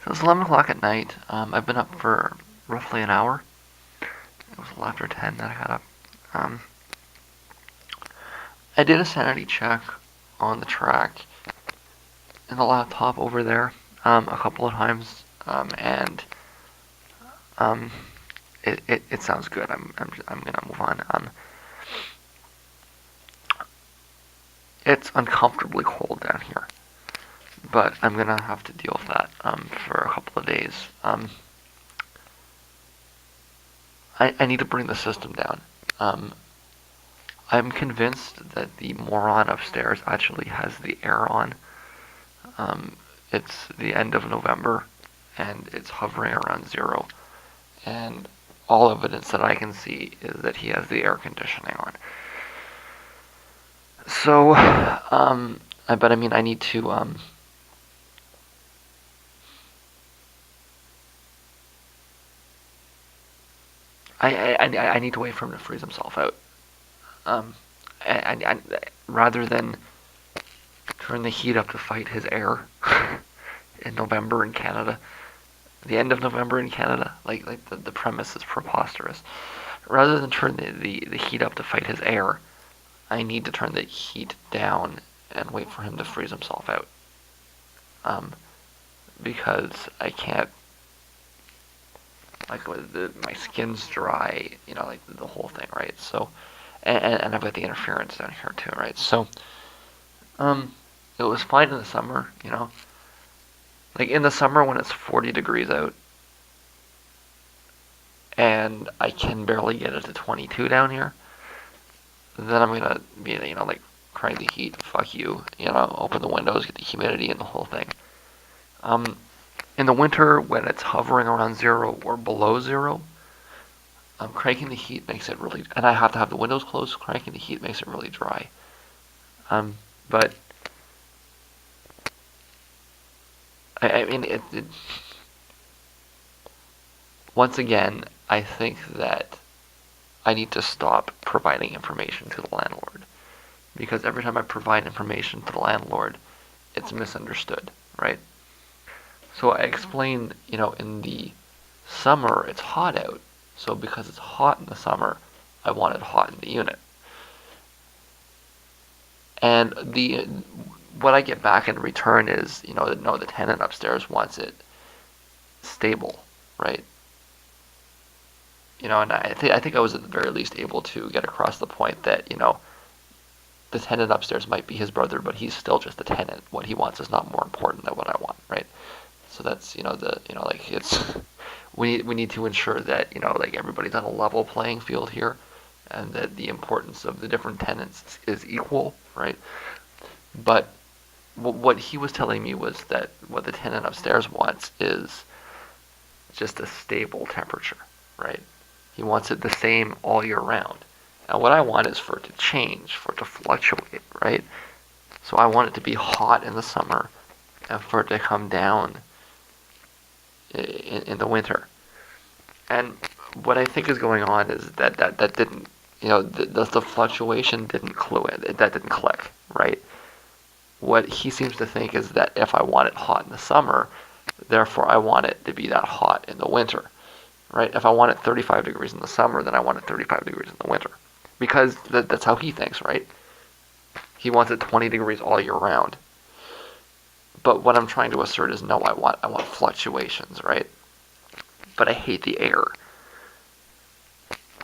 So it's 11 o'clock at night. I've been up for roughly an hour. It was a little after 10 that I got up. Um, I did a sanity check on the track in the laptop over there a couple of times, and um, it sounds good. I'm gonna move on. It's uncomfortably cold down here, but I'm gonna have to deal with that for a couple of days. I need to bring the system down. Um, I'm convinced that the moron upstairs actually has the air on. Um, it's the end of November, and it's hovering around zero. And all evidence that I can see is that he has the air conditioning on. So, but I mean, I need to. I need to wait for him to freeze himself out. Um, rather than turn the heat up to fight his air in November in Canada, the end of November in Canada, like the premise is preposterous. Rather than turn the heat up to fight his air, I need to turn the heat down and wait for him to freeze himself out. Um, because I can't, like, my skin's dry, like the whole thing, right? So, and I've got the interference down here too, right? So, um, it was fine in the summer. Like in the summer when it's 40 degrees out, and I can barely get it to 22 down here, then I'm gonna be, like, crank the heat, fuck you, open the windows, get the humidity and the whole thing. Um, in the winter when it's hovering around zero or below zero, cranking the heat makes it really, and I have to have the windows closed. Cranking the heat makes it really dry. But I mean, once again, I think that I need to stop providing information to the landlord, because every time I provide information to the landlord, it's misunderstood, right? So I explain, in the summer it's hot out, so because it's hot in the summer, I want it hot in the unit. And the what I get back in return is, no, the tenant upstairs wants it stable, right? And I think I was at the very least able to get across the point that, the tenant upstairs might be his brother, but he's still just a tenant. What he wants is not more important than what I want, right? So that's, like, it's we need to ensure that, like, everybody's on a level playing field here, and that the importance of the different tenants is equal, right? But what he was telling me was that what the tenant upstairs wants is just a stable temperature, right? He wants it the same all year round. Now, what I want is for it to change, for it to fluctuate, right? So I want it to be hot in the summer and for it to come down in the winter. And what I think is going on is that didn't, the fluctuation didn't clue in, that didn't click, right? What he seems to think is that if I want it hot in the summer, therefore I want it to be that hot in the winter, right? If I want it 35 degrees in the summer, then I want it 35 degrees in the winter, because that's how he thinks, right? He wants it 20 degrees all year round. But what I'm trying to assert is, no, I want fluctuations, right? But I hate the air.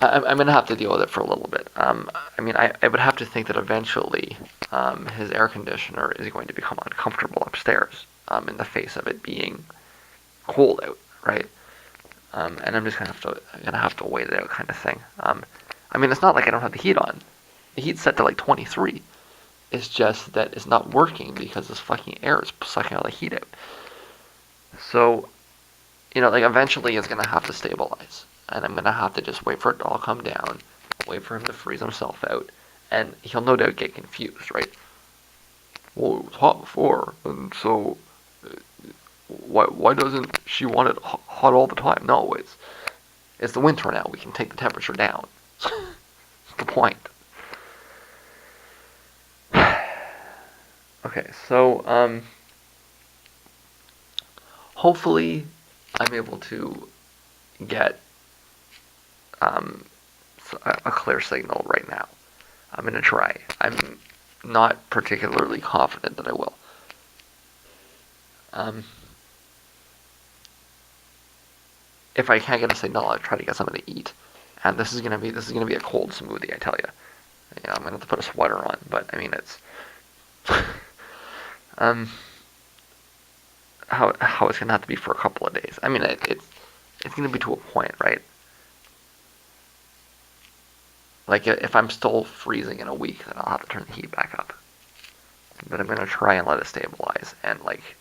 I'm going to have to deal with it for a little bit. I mean, I would have to think that eventually his air conditioner is going to become uncomfortable upstairs, in the face of it being cold out, right? And I'm just gonna have to wait it out, kind of thing. I mean, it's not like I don't have the heat on. The heat's set to like 23. It's just that it's not working because this fucking air is sucking all the heat out. So, like, eventually it's gonna have to stabilize, and I'm gonna have to just wait for it to all come down, wait for him to freeze himself out, and he'll no doubt get confused, right? Well, it was hot before, and so why doesn't she want it hot all the time? No, it's the winter now. We can take the temperature down. That's the point. Okay, so hopefully I'm able to get a clear signal right now. I'm going to try. I'm not particularly confident that I will. If I can't get a signal, I'll try to get something to eat. And this is gonna be a cold smoothie, I tell you. Yeah, I'm gonna have to put a sweater on, but I mean it's um how it's gonna have to be for a couple of days. I mean it's gonna be to a point, right? Like if I'm still freezing in a week, then I'll have to turn the heat back up. But I'm gonna try and let it stabilize and like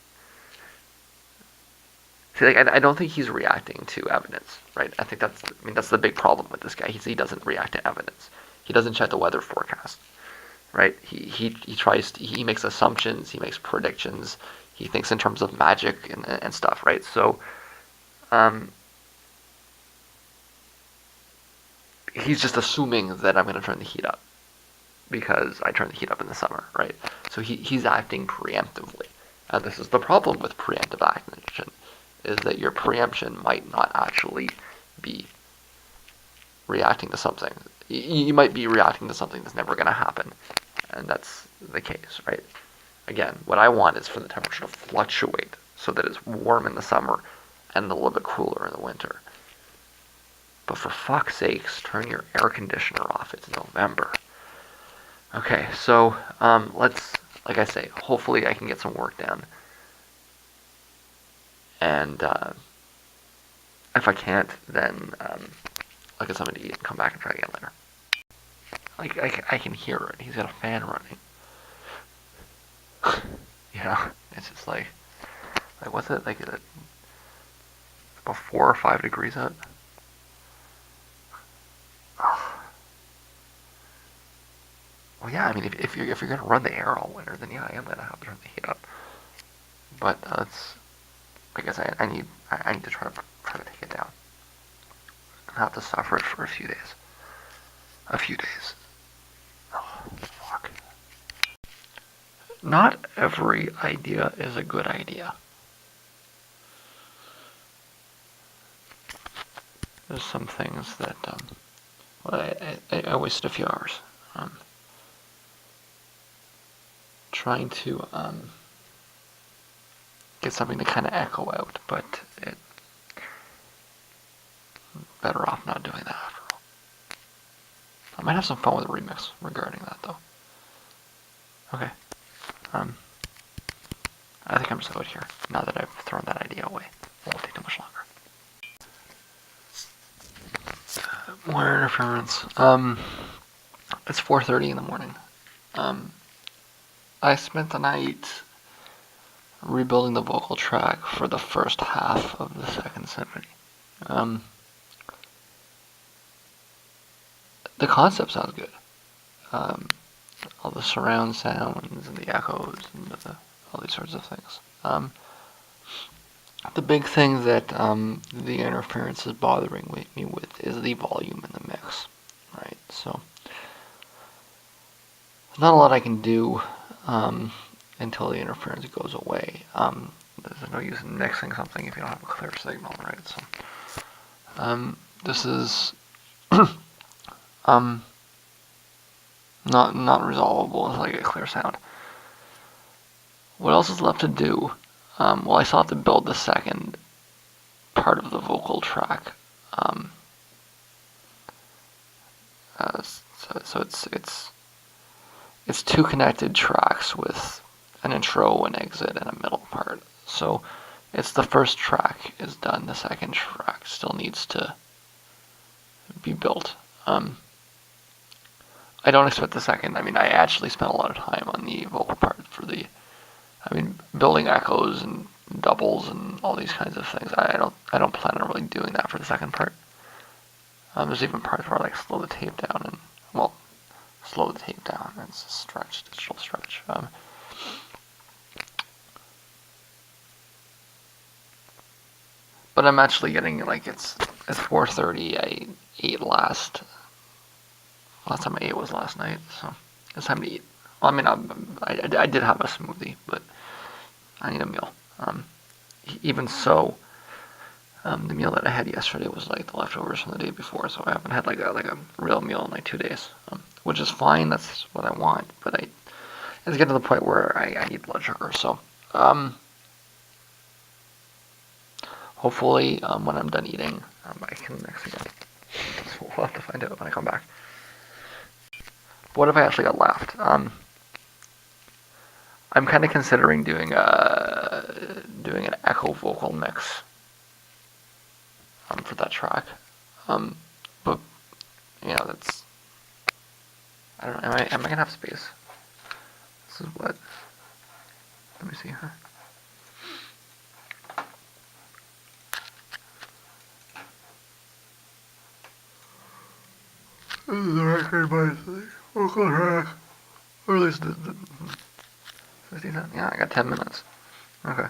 see, like I don't think he's reacting to evidence, right? That's the big problem with this guy. He doesn't react to evidence. He doesn't check the weather forecast, right? He makes assumptions, he makes predictions, he thinks in terms of magic and stuff, right? So, um, he's just assuming that I'm going to turn the heat up because I turn the heat up in the summer, right? So he's acting preemptively. And this is the problem with preemptive action, is that your preemption might not actually be reacting to something. You might be reacting to something that's never going to happen, and that's the case, right? Again, what I want is for the temperature to fluctuate so that it's warm in the summer and a little bit cooler in the winter. But for fuck's sakes, turn your air conditioner off. It's November. Okay, so let's, like I say, hopefully I can get some work done. And if I can't, then I'll get something to eat and come back and try again later. Like I can hear it. He's got a fan running. Yeah, it's just like what's it like? Is it about 4 or 5 degrees out? Well, yeah. I mean, if you're gonna run the air all winter, then yeah, I am gonna have to turn the heat up. But it's I guess I need to try to take it down. I have to suffer it for a few days. A few days. Oh, fuck. Not every idea is a good idea. There's some things that well, I wasted a few hours trying to get something to kind of echo out, but it better off not doing that after all. I might have some fun with a remix regarding that though. Okay. I think I'm just out here now that I've thrown that idea away. It won't take too much longer. More interference. It's 4:30 in the morning. I spent the night rebuilding the vocal track for the first half of the Second Symphony. The concept sounds good. All the surround sounds and the echoes and all these sorts of things. The big thing that the interference is bothering me with is the volume in the mix, right? So there's not a lot I can do until the interference goes away. There's no use in mixing something if you don't have a clear signal, right? So this is not resolvable until I get clear sound. What else is left to do? Well, I still have to build the second part of the vocal track. So it's two connected tracks with an intro, an exit, and a middle part. So it's the first track is done. The second track still needs to be built. I don't expect the second. I mean, I actually spent a lot of time on the vocal part for building echoes and doubles and all these kinds of things. I don't plan on really doing that for the second part. There's even parts where I like slow the tape down and slow the tape down. It's a stretch, digital stretch. But I'm actually getting it's 4:30. I ate last time I ate was last night, so it's time to eat. Well, I mean, I did have a smoothie, but I need a meal. even so, the meal that I had yesterday was like the leftovers from the day before, so I haven't had like a real meal in like 2 days, which is fine. That's what I want, but it's getting to the point where I need blood sugar. So hopefully, when I'm done eating, I can mix again. So we'll have to find out when I come back. What have I actually got left? I'm kind of considering doing an echo vocal mix for that track, but that's, I don't know. Am I gonna have space? This is what. Let me see here. This is the record by vocal track. Or at least the 59. Yeah, I got 10 minutes. Okay.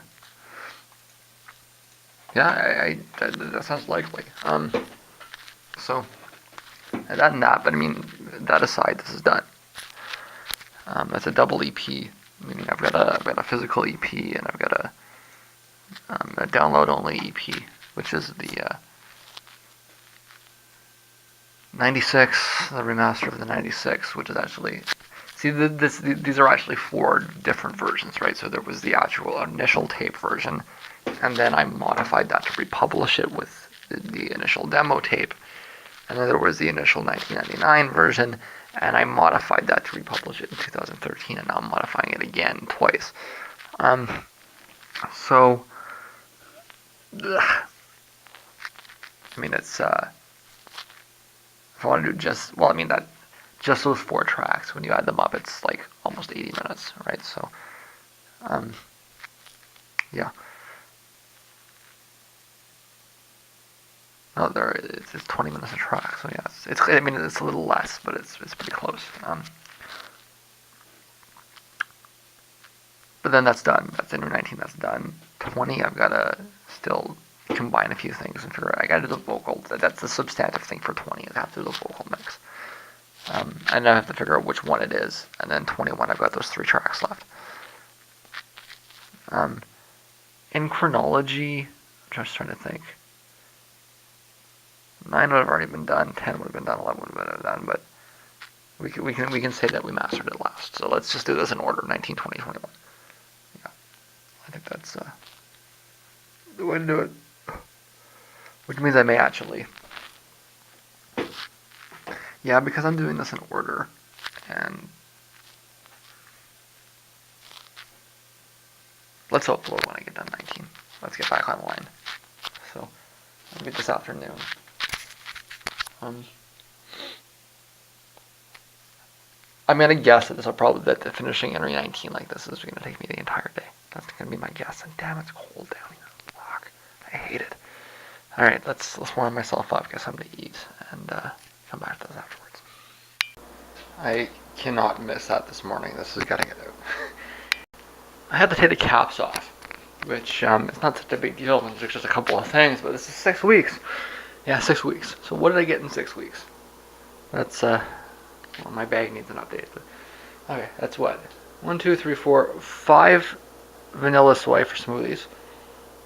Yeah, that sounds likely. So, that and that, but I mean, that aside, this is done. That's a double EP, meaning I've got a physical EP and I've got a download only EP, which is the 96, the remaster of the 96, which is actually, see, these are actually 4 different versions, right? So there was the actual initial tape version, and then I modified that to republish it with the initial demo tape, and then there was the initial 1999 version, and I modified that to republish it in 2013, and now I'm modifying it again twice. So, I mean, it's, if I want to do just those 4 tracks, when you add them up, it's like almost 80 minutes, right? So, yeah. No, it's 20 minutes a track, so yeah, I mean, it's a little less, but it's pretty close. But then that's done. That's inri019. That's done. 20. I've got to still combine a few things and figure out. I got to do the vocal. That's the substantive thing for 20. Is I have to do the vocal mix. And I have to figure out which one it is. And then 21, I've got those 3 tracks left. In chronology, I'm just trying to think. 9 would have already been done. 10 would have been done. 11 would have been done. But we can say that we mastered it last. So let's just do this in order: 19, 20, 21. Yeah, I think that's the way to do it. Which means I may actually. Yeah, because I'm doing this in order, and let's upload when I get done 19. Let's get back online. So, maybe this afternoon. I'm gonna guess that that finishing inri019 like this is gonna take me the entire day. That's gonna be my guess. And damn, it's cold down here. Fuck, I hate it. All right, let's warm myself up, get something to eat, and come back to this afterwards. I cannot miss that this morning. This has got to get out. I had to take the caps off, which it's not such a big deal. It's just a couple of things, but this is 6 weeks. Yeah, 6 weeks. So what did I get in 6 weeks? That's well, my bag needs an update. But okay, that's what 1, 2, 3, 4, 5 vanilla soy for smoothies,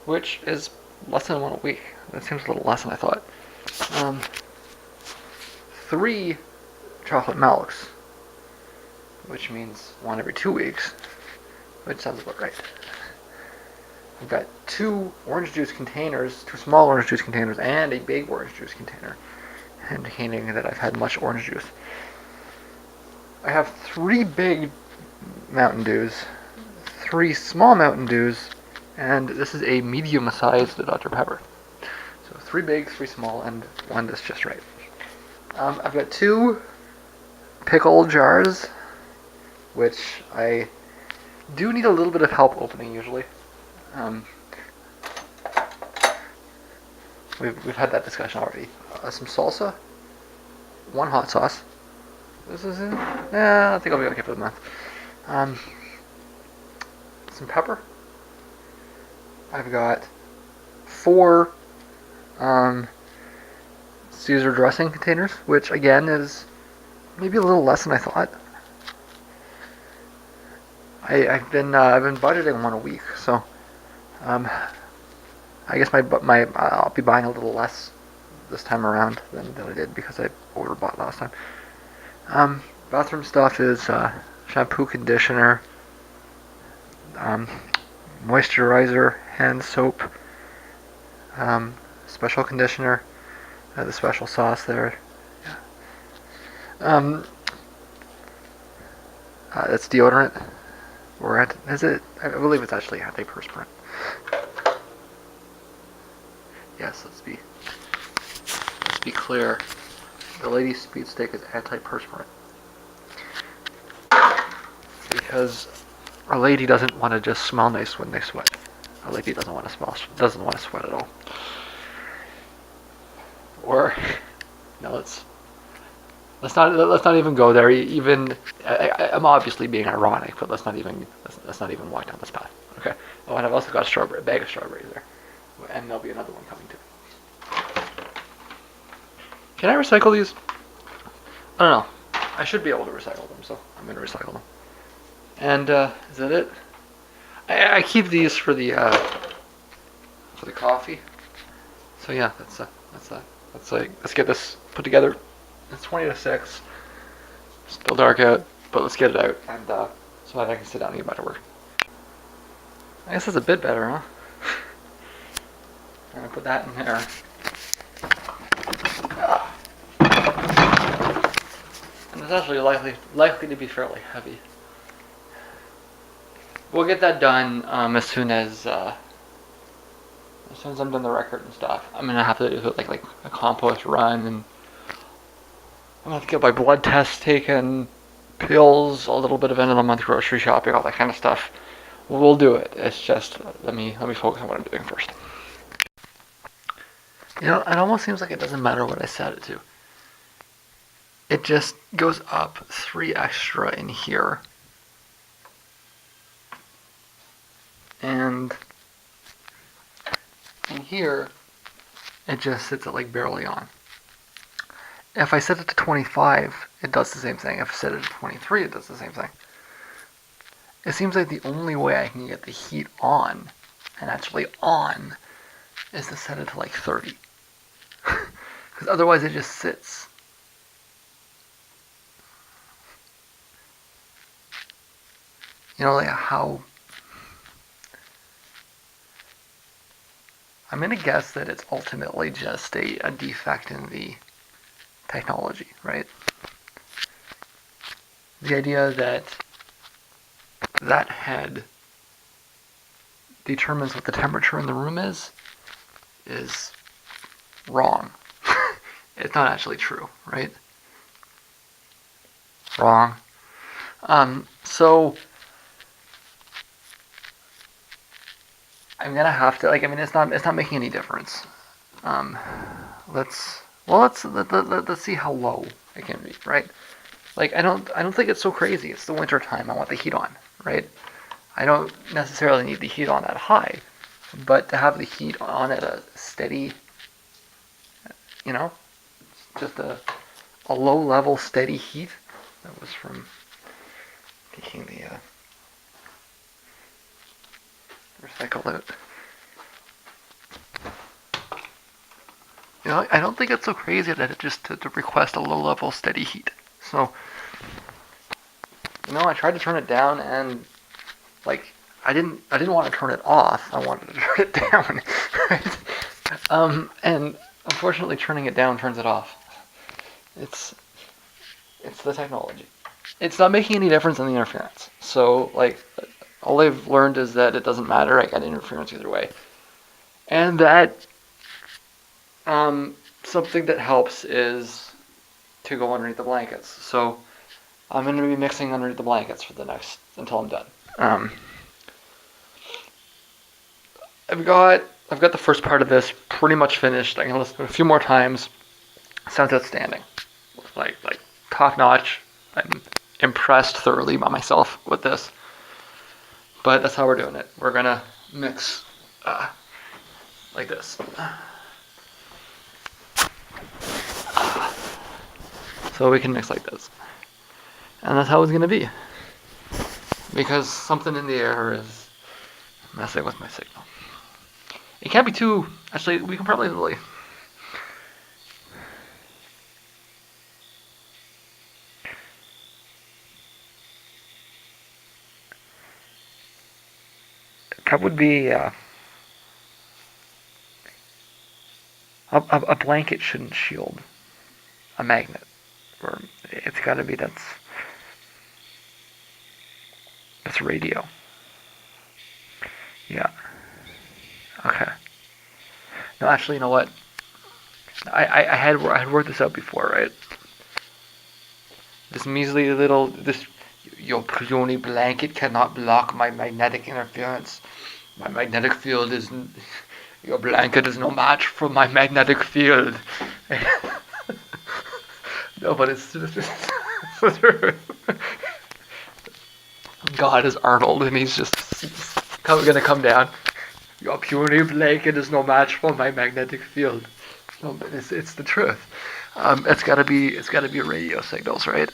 which is less than 1 a week. That seems a little less than I thought. 3 chocolate milks, which means 1 every 2 weeks, which sounds about right. I've got 2 orange juice containers, 2 small orange juice containers, and a big orange juice container, indicating that I've had much orange juice. I have 3 big Mountain Dews, 3 small Mountain Dews, and this is a medium-sized Dr. Pepper. So 3 big, 3 small, and 1 that's just right. I've got 2 pickle jars, which I do need a little bit of help opening usually. We've had that discussion already. Some salsa, 1 hot sauce. This is it. Yeah, I think I'll be okay for the month. Some pepper. I've got 4 Caesar dressing containers, which again is maybe a little less than I thought. I've been budgeting 1 a week, so I guess I'll be buying a little less this time around than I did because I overbought last time. Bathroom stuff is shampoo, conditioner, um, moisturizer, hand soap, special conditioner, the special sauce there. Yeah. That's deodorant. Or is it? I believe it's actually antiperspirant. Yes, let's be clear. The Lady's Speed Stick is antiperspirant because a lady doesn't want to just smell nice when they sweat. A lady doesn't want to sweat at all. Or no, let's not even go there. Even I'm obviously being ironic, but let's not even walk down this path. Okay. Oh, and I've also got a bag of strawberries there, and there'll be another one coming too. Can I recycle these? I don't know. I should be able to recycle them, so I'm gonna recycle them. And is that it? I keep these for the coffee. So yeah, that's that. Let's get this put together. It's 20 to 6. Still dark out, but let's get it out, and so that I can sit down and get back to work. I guess that's a bit better, huh? I'm gonna put that in there. And it's actually likely to be fairly heavy. We'll get that done as soon as I'm done the record and stuff. I'm gonna have to do like a compost run, and I'm gonna have to get my blood tests taken, pills, a little bit of end of the month grocery shopping, all that kind of stuff. We'll do it. It's just let me focus on what I'm doing first. You know, it almost seems like it doesn't matter what I set it to. It just goes up 3 extra in here. And in here, it just sits at like barely on. If I set it to 25, it does the same thing. If I set it to 23, it does the same thing. It seems like the only way I can get the heat on, and actually on, is to set it to like 30. Because otherwise it just sits. You know, like how... I'm going to guess that it's ultimately just a defect in the technology, right? The idea that that head determines what the temperature in the room is wrong. It's not actually true, right? Wrong. So I'm gonna have to it's not making any difference. Let's see how low it can be, right? Like I don't think it's so crazy. It's the winter time. I want the heat on, right? I don't necessarily need the heat on that high, but to have the heat on at a steady, just a low level steady heat. That was from taking the recycle out. You know, I don't think it's so crazy that it just to request a low level steady heat. So, I tried to turn it down, and I didn't want to turn it off. I wanted to turn it down, right? And unfortunately, turning it down turns it off. It's the technology. It's not making any difference in the interference. So, all I've learned is that it doesn't matter. I got interference either way, and that something that helps is to go underneath the blankets. So I'm going to be mixing underneath the blankets until I'm done. I've got the first part of this pretty much finished. I'm going to listen to it a few more times. Sounds outstanding. Like top notch. I'm impressed thoroughly by myself with this. But that's how we're doing it. We're going to mix like this. So we can mix like this. And that's how it's going to be. Because something in the air is messing with my signal. It can't be too. Actually, we can probably really. That would be a blanket shouldn't shield a magnet, or it's got to be that's radio. Yeah. Okay. No, actually, you know what? I had worked this out before, right? This measly little this your puny blanket cannot block my magnetic interference. My magnetic field is your blanket is no match for my magnetic field. No, but it's God is Arnold, and he's just gonna come down. Your puny blanket is no match for my magnetic field. No, but it's the truth. It's gotta be radio signals, right?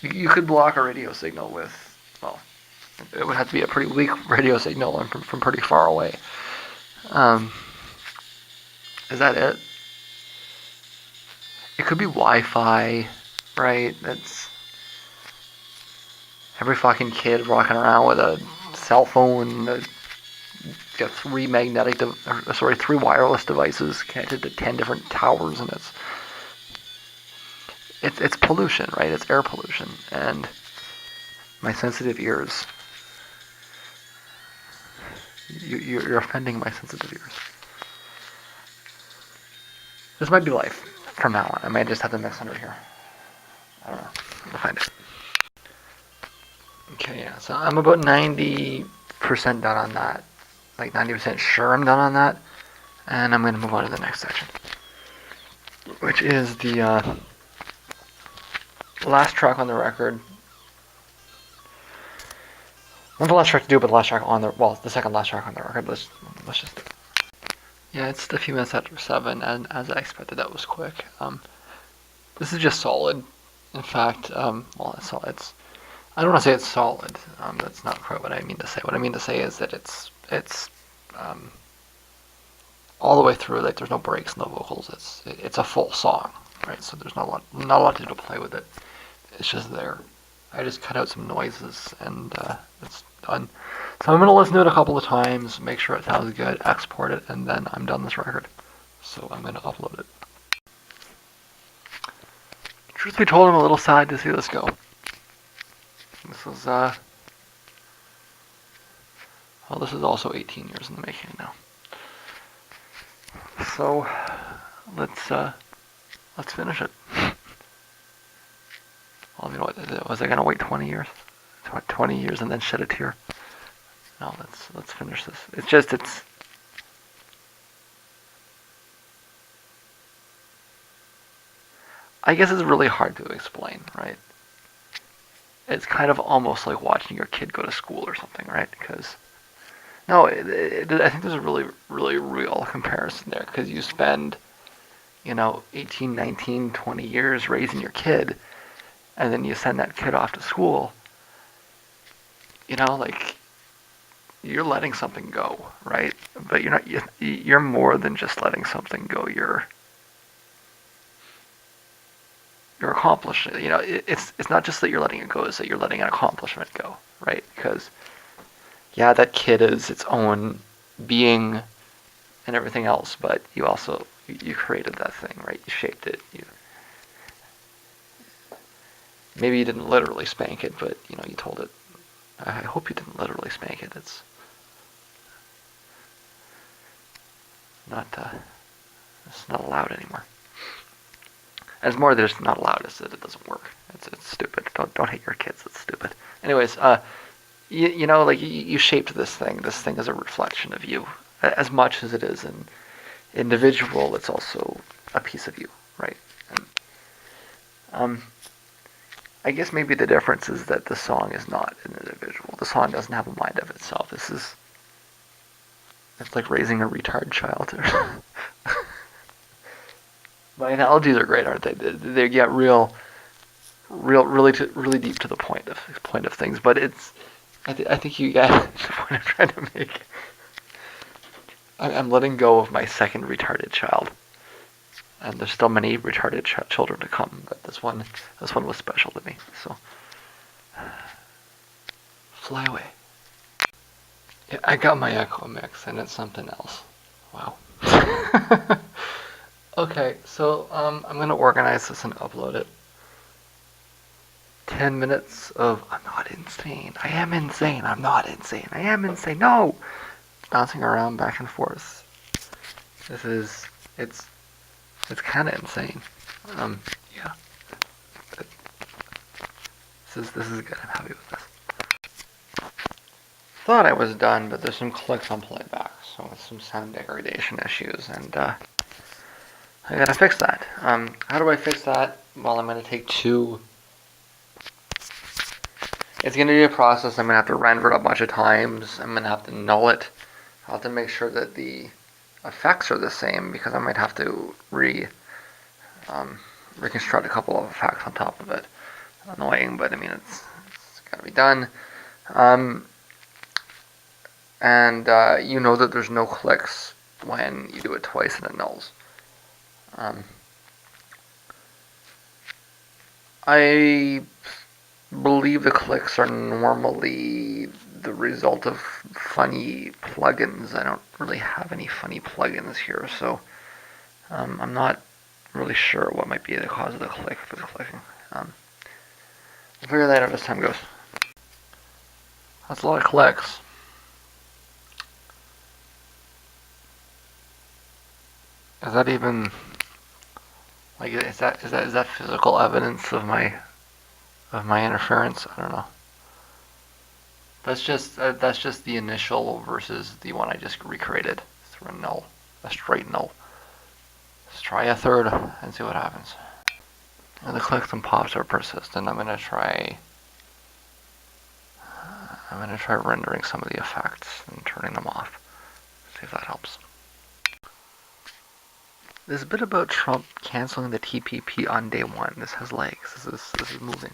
You could block a radio signal with, well, it would have to be a pretty weak radio signal and from pretty far away. Um, is that it? It could be Wi-Fi, right? That's every fucking kid walking around with a cell phone. Got three wireless devices connected to 10 different towers, and it's pollution, right? It's air pollution, and my sensitive ears. You're offending my sensitive ears. This might be life from now on. I might just have to mix under here. I don't know. We'll find it. Okay, yeah. So I'm about 90% done on that. Like 90% sure I'm done on that. And I'm going to move on to the next section, which is the last track on the record. Not the last track to do, but the last track on the second last track on the record. Let's just. Yeah, it's a few minutes after 7, and as I expected, that was quick. This is just solid. In fact, it's. I don't want to say it's solid. That's not quite what I mean to say. What I mean to say is that it's all the way through. Like there's no breaks, no vocals. It's a full song, right? So there's not a lot to do to play with it. It's just there. I just cut out some noises and it's done. So I'm gonna listen to it a couple of times, make sure it sounds good, export it, and then I'm done this record. So I'm gonna upload it. Truth be told, I'm a little sad to see this go. This is this is also 18 years in the making now. So let's finish it. Well, you know what? Was I gonna wait 20 years? 20 years and then shed a tear? No, let's finish this. It's. I guess it's really hard to explain, right? It's kind of almost like watching your kid go to school or something, right? Because no, I think there's a really, really real comparison there because you spend, 18, 19, 20 years raising your kid, and then you send that kid off to school. Like you're letting something go, right? But you're not. You're more than just letting something go. You're accomplishing. It's not just that you're letting it go; it's that you're letting an accomplishment go, right? Because yeah, that kid is its own being and everything else, but you also you created that thing, right? You shaped it. Maybe you didn't literally spank it, but you told it. I hope you didn't literally spank it. It's not allowed anymore. And it's more that it's not allowed as that it doesn't work. It's stupid. Don't hate your kids. It's stupid. Anyways, like you shaped this thing. This thing is a reflection of you, as much as it is an individual. It's also a piece of you, right? And I guess maybe the difference is that the song is not an individual. The song doesn't have a mind of itself. It's like raising a retard child. My analogies are great, aren't they? They get really deep to the point of things. But I think you get the point I'm trying to make. I'm letting go of my second retarded child, and there's still many retarded children to come, but this one was special to me. So, fly away. Yeah, I got my echo mix, and it's something else. Wow. Okay, so I'm gonna organize this and upload it. 10 minutes of I'm not insane. I am insane. I'm not insane. I am insane. No, bouncing around back and forth. This is it's kind of insane. Yeah. This is good. I'm happy with this. Thought I was done, but there's some clicks on playback, so it's some sound degradation issues, and I gotta fix that. How do I fix that? Well, I'm gonna take two. It's gonna be a process. I'm gonna have to render it a bunch of times. I'm gonna have to null it. I'll have to make sure that the effects are the same because I might have to reconstruct a couple of effects on top of it. Annoying, but I mean it's gotta be done. And you know that there's no clicks when you do it twice and it nulls. I believe the clicks are normally the result of funny plugins. I don't really have any funny plugins here, so I'm not really sure what might be the cause of the click if it's clicking. We'll figure that out as time goes. That's a lot of clicks. Is that even like is that physical evidence of my interference? I don't know. That's just the initial versus the one I just recreated through a null, a straight null. Let's try a third and see what happens. And the clicks and pops are persistent. I'm gonna try rendering some of the effects and turning them off. See if that helps. This bit about Trump canceling the TPP on day one. This has legs. This is moving.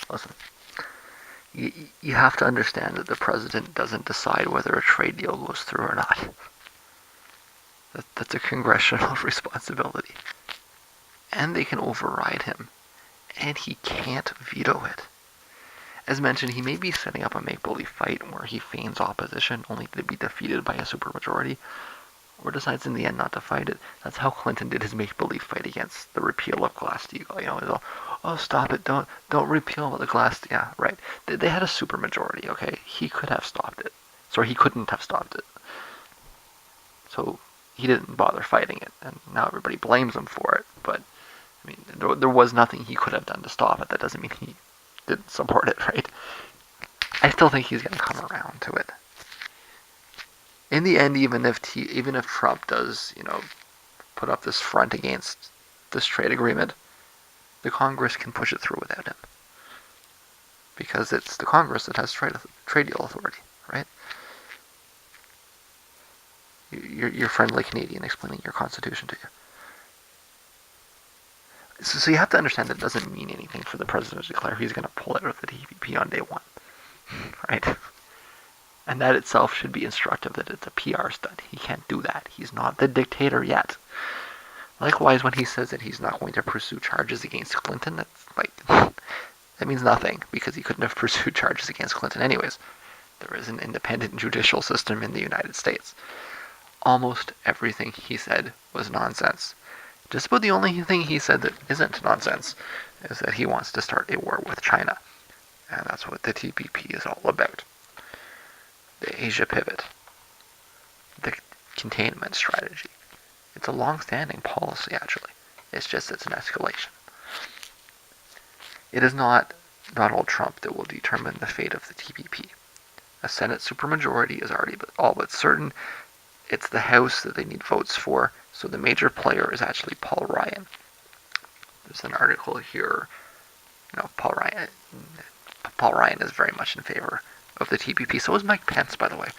Listen. You have to understand that the president doesn't decide whether a trade deal goes through or not. That's a congressional responsibility. And they can override him. And he can't veto it. As mentioned, he may be setting up a make-believe fight where he feigns opposition only to be defeated by a supermajority, or decides in the end not to fight it. That's how Clinton did his make-believe fight against the repeal of Glass-Steagall. You know, it was all, oh, stop it, don't repeal the Glass. Yeah, right. They had a supermajority. Okay, he could have stopped it. Sorry, he couldn't have stopped it. So he didn't bother fighting it, and now everybody blames him for it. But I mean, there was nothing he could have done to stop it. That doesn't mean he didn't support it, right? I still think he's going to come around to it. In the end, even if Trump does, put up this front against this trade agreement, the Congress can push it through without him, because it's the Congress that has trade deal authority, right? You're friendly Canadian explaining your constitution to you. So you have to understand that it doesn't mean anything for the president to declare he's going to pull out of the TPP on day one, right? And that itself should be instructive that it's a PR stunt. He can't do that. He's not the dictator yet. Likewise, when he says that he's not going to pursue charges against Clinton, that's like that means nothing because he couldn't have pursued charges against Clinton anyways. There is an independent judicial system in the United States. Almost everything he said was nonsense. Just about the only thing he said that isn't nonsense is that he wants to start a war with China. And that's what the TPP is all about. The Asia pivot. The containment strategy. It's a long-standing policy, actually. It's just it's an escalation. It is not Donald Trump that will determine the fate of the TPP. A Senate supermajority is already all but certain. It's the House that they need votes for, so the major player is actually Paul Ryan. There's an article here. Paul Ryan is very much in favor of the TPP. So is Mike Pence, by the way.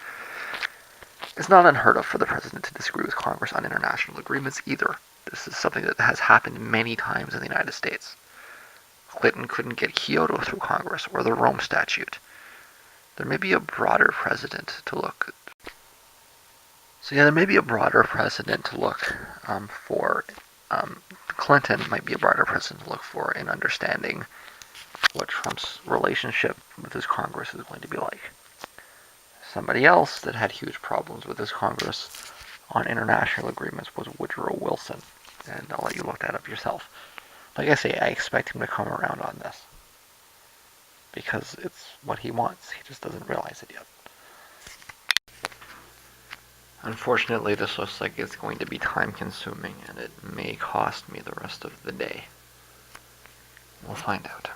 It's not unheard of for the president to disagree with Congress on international agreements either. This is something that has happened many times in the United States. Clinton couldn't get Kyoto through Congress or the Rome Statute. There may be a broader precedent to look So yeah, there may be a broader precedent to look for. Clinton might be a broader precedent to look for in understanding what Trump's relationship with his Congress is going to be like. Somebody else that had huge problems with his Congress on international agreements was Woodrow Wilson, and I'll let you look that up yourself. Like I say, I expect him to come around on this because it's what he wants. He just doesn't realize it yet. Unfortunately, this looks like it's going to be time consuming and it may cost me the rest of the day. We'll find out.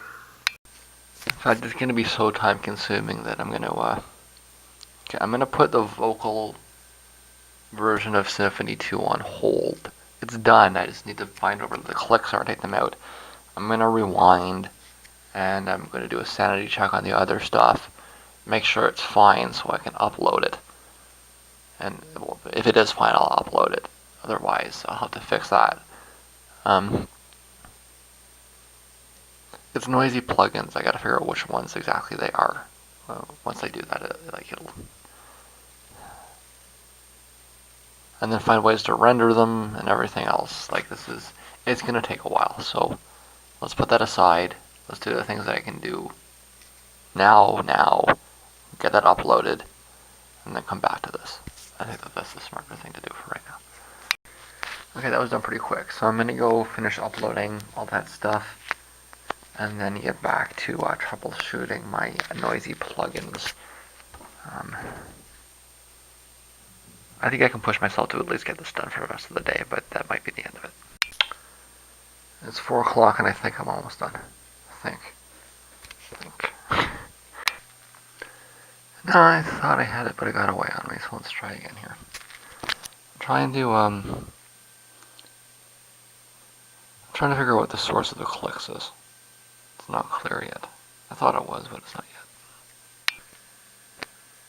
In fact, it's going to be so time consuming that I'm going to put the vocal version of Symphony 2 on hold. It's done. I just need to find over the clicks or take them out. I'm going to rewind and I'm going to do a sanity check on the other stuff. Make sure it's fine so I can upload it. And if it is fine, I'll upload it. Otherwise, I'll have to fix that. It's noisy plugins. I gotta figure out which ones exactly they are. Once I do that, it'll... And then find ways to render them and everything else. It's gonna take a while. So let's put that aside. Let's do the things that I can do now, get that uploaded, and then come back to this. I think that's the smarter thing to do for right now. Okay, that was done pretty quick. So I'm going to go finish uploading all that stuff and then get back to troubleshooting my noisy plugins. I think I can push myself to at least get this done for the rest of the day, but that might be the end of it. It's 4 o'clock and I think I'm almost done. I think. No, I thought I had it, but it got away on me, so let's try again here. I'm trying to figure out what the source of the clicks is. It's not clear yet. I thought it was, but it's not yet.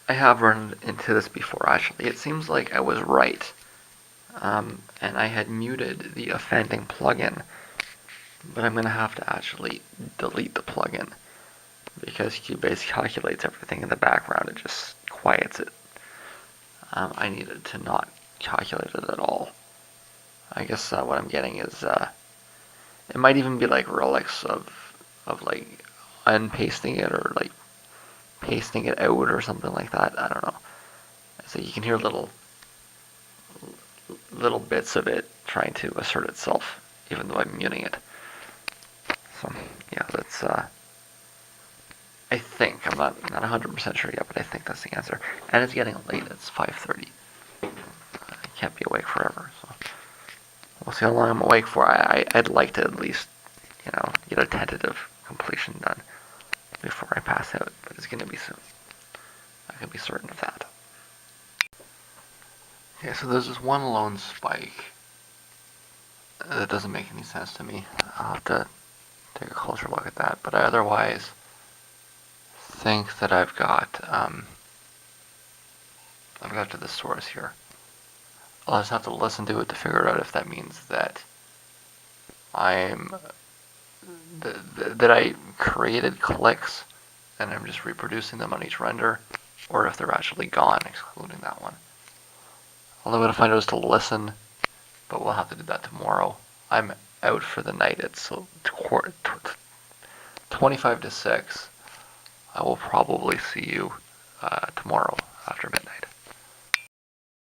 I have run into this before, actually. It seems like I was right. And I had muted the offending plugin, but I'm going to have to actually delete the plugin because Cubase calculates everything in the background. It just quiets it. I needed to not calculate it at all. I guess what I'm getting is it might even be like relics of like unpasting it or like pasting it out or something like that. I don't know. So you can hear little bits of it trying to assert itself, even though I'm muting it. So yeah, that's I think I'm not 100% sure yet, but I think that's the answer. And it's getting late. It's 5:30. I can't be awake forever, so we'll see how long I'm awake for. I'd like to at least, get a tentative completion done before I pass out, but it's going to be soon. I can be certain of that. Okay, so there's this one lone spike that doesn't make any sense to me. I'll have to take a closer look at that, but I otherwise think that I've got to the source here. I'll just have to listen to it to figure out if that means that that I created clicks and I'm just reproducing them on each render, or if they're actually gone, excluding that one. All I'm going to find out is to listen, but we'll have to do that tomorrow. I'm out for the night. It's 25 to 6. I will probably see you tomorrow after midnight.